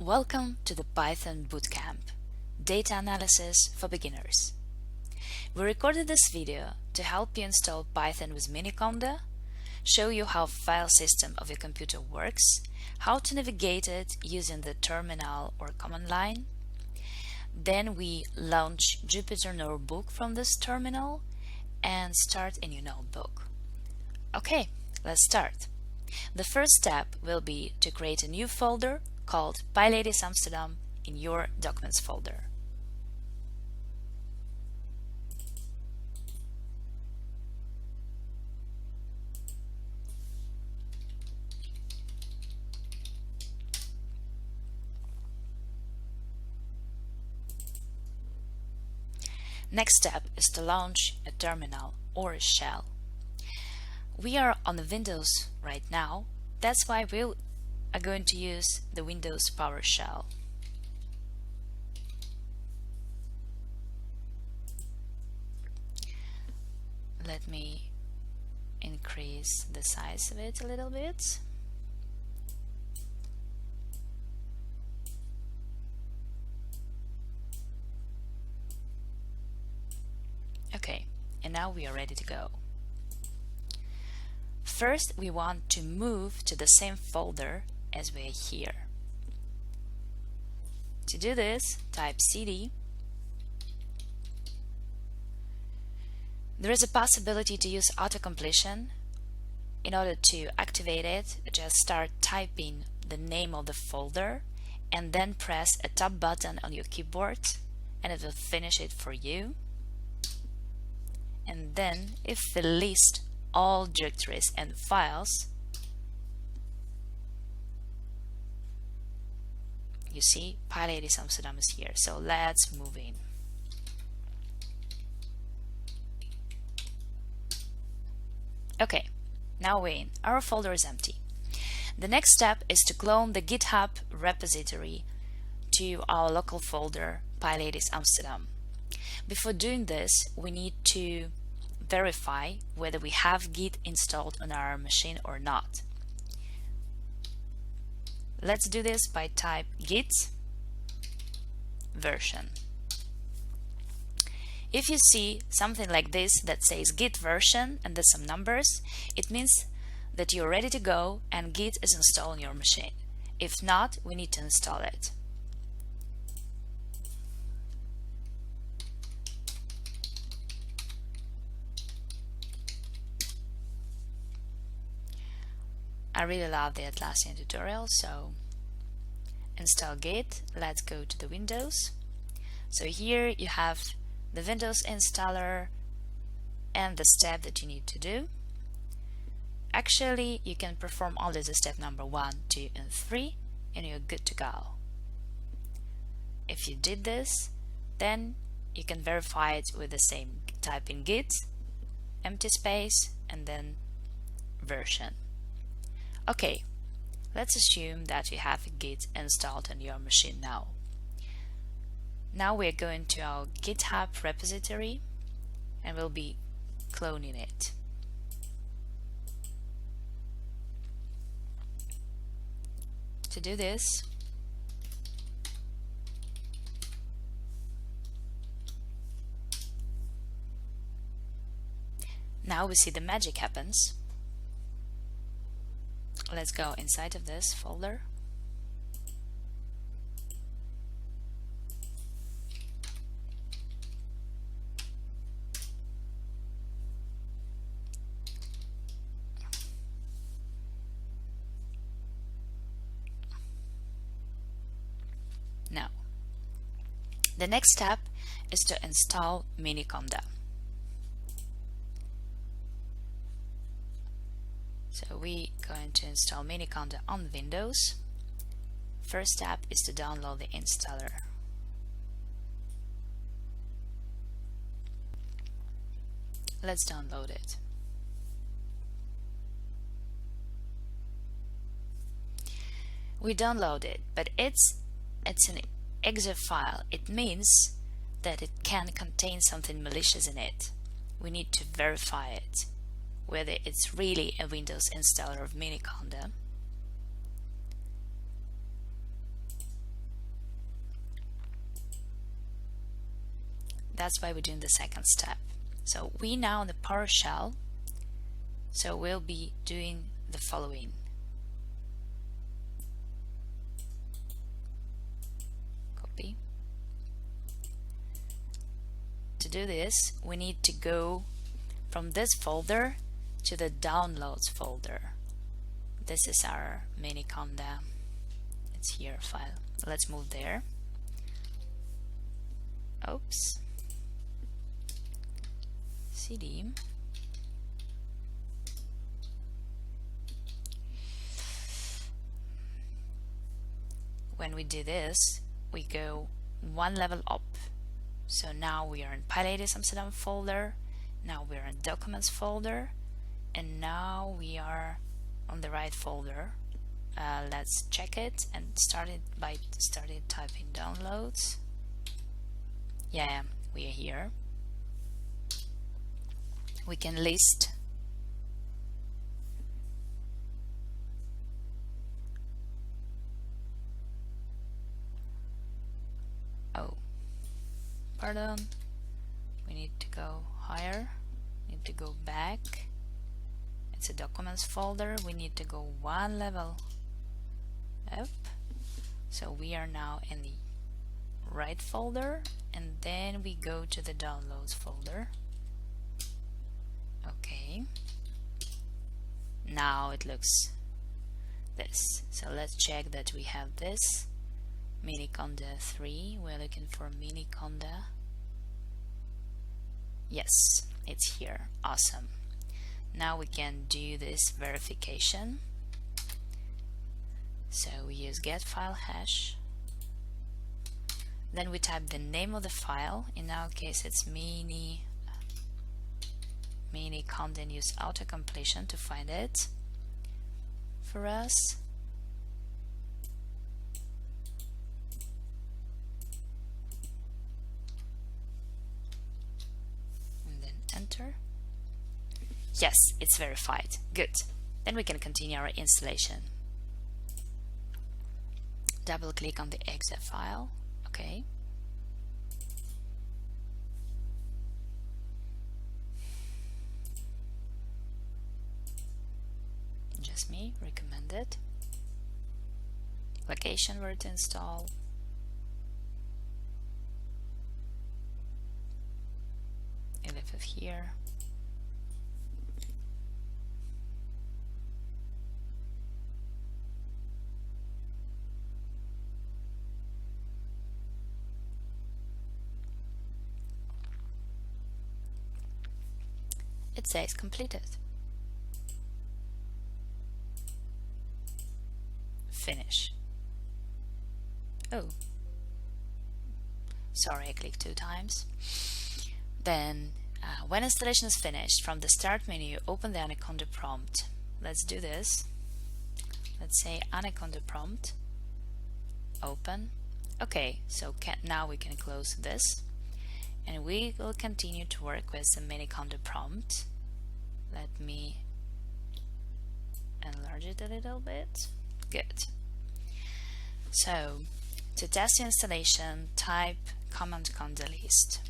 Welcome to the Python Bootcamp Data Analysis for Beginners. We recorded this video to help you install Python with miniconda, show you how file system of your computer works, how to navigate it using the terminal or command line. Then we launch Jupyter notebook from this terminal and start a new notebook. Okay, let's start. The first step will be to create a new folder called PyLadies Amsterdam in your Documents folder. Next step is to launch a terminal or a shell. We are on the Windows right now, that's why we are going to use the Windows PowerShell. Let me increase the size of it a little bit. Okay, and now we are ready to go. First, we want to move to the same folder as we are here. To do this, type cd. There is a possibility to use auto-completion. In order to activate it, just start typing the name of the folder and then press a top button on your keyboard and it will finish it for you. And then if we list all directories and files, you see PyLadies Amsterdam is here. So let's move in. Okay, now we're in. Our folder is empty. The next step is to clone the Github repository to our local folder PyLadies Amsterdam. Before doing this, we need to verify whether we have Git installed on our machine or not. Let's do this by type git version. If you see something like this that says git version and there's some numbers, it means that you're ready to go and Git is installed on your machine. If not, we need to install it. I really love the Atlassian tutorial, so install Git. Let's go to the Windows. So here you have the Windows installer and the step that you need to do. Actually, you can perform only the step number 1, 2, and 3, and you're good to go. If you did this, then you can verify it with the same type in git, empty space, and then version. Okay, let's assume that you have Git installed on your machine now. Now we're going to our GitHub repository and we'll be cloning it. To do this, now we see the magic happens. Let's go inside of this folder. Now, the next step is to install miniconda. So we're going to install miniconda on Windows. First step is to download the installer. Let's download it. We download it, but it's an exe file. It means that it can contain something malicious in it. We need to verify it. whether it's really a Windows installer of miniconda. that's why we're doing the second step. So we now in the PowerShell, so we'll be doing the following. Copy. To do this, we need to go from this folder to the downloads folder. This is our miniconda. It's here file. Let's move there. Oops. CD. When we do this, we go one level up. So now we are in PyLadies Amsterdam folder. Now we're in Documents folder, and now we are on the right folder. Let's check it and started typing downloads. Yeah, we are here. We can list pardon, we need to go higher, need to go back. It's a documents folder, we need to go one level up. So we are now in the right folder, and then we go to the downloads folder. Okay, now it looks this. So let's check that we have this miniconda 3. We're looking for miniconda. Yes, it's here. Awesome. Now we can do this verification. So we use get file hash. Then we type the name of the file. In our case, it's miniconda, and use autocompletion to find it for us. Enter. Yes, it's verified. Good. Then we can continue our installation. Double click on the exe file. Okay. Just me, recommended. Location where to install. Of here. It says completed. Finish. Oh, sorry, I clicked 2 times. Then when installation is finished, from the start menu, open the Anaconda prompt. Let's do this. Let's say Anaconda prompt. Open. Okay, so now we can close this, and we will continue to work with the miniconda prompt. Let me enlarge it a little bit. Good. So to test the installation, type command conda list.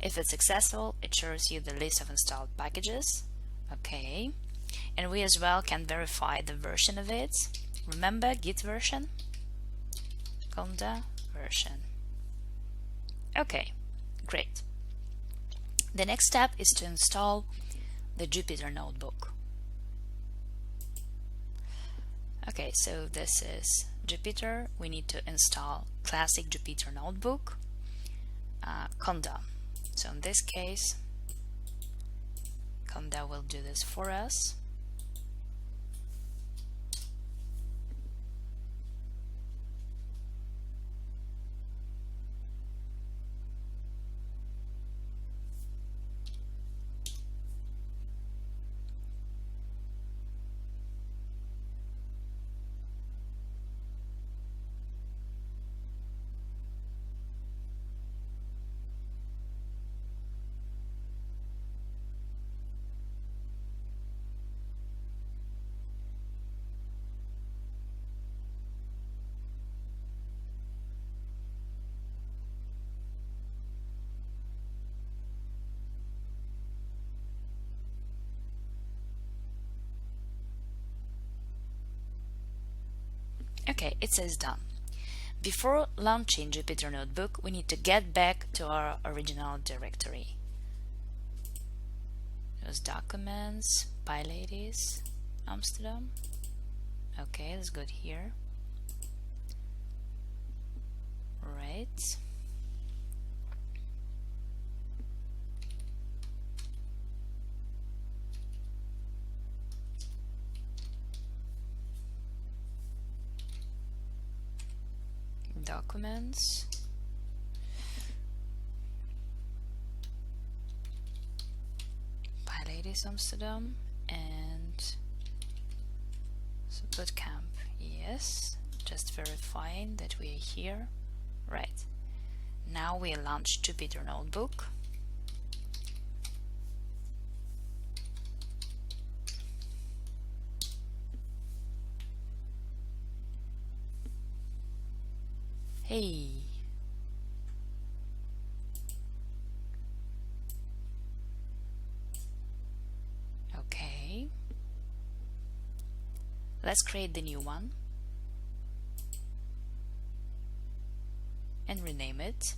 If it's successful, it shows you the list of installed packages. Okay, and we as well can verify the version of it. Remember, git version, conda version. Okay, great. The next step is to install the Jupyter notebook. Okay, so this is Jupyter. We need to install classic Jupyter notebook, conda. So in this case, conda will do this for us. Okay, it says done. Before launching Jupyter Notebook, we need to get back to our original directory. Those documents, PyLadies Amsterdam. Okay, let's go here. Right. Documents. PyLadies Amsterdam and Bootcamp. Yes, just verifying that we are here. Right. Now we launch Jupyter Notebook. Hey. Okay. Let's create the new one and rename it.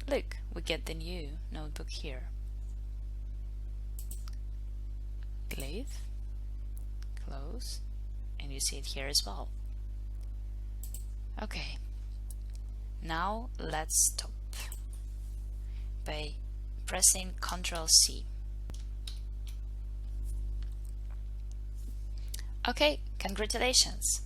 Look, we get the new notebook here. Leave, close, and you see it here as well. Okay, now let's stop by pressing Ctrl+C. Okay, congratulations!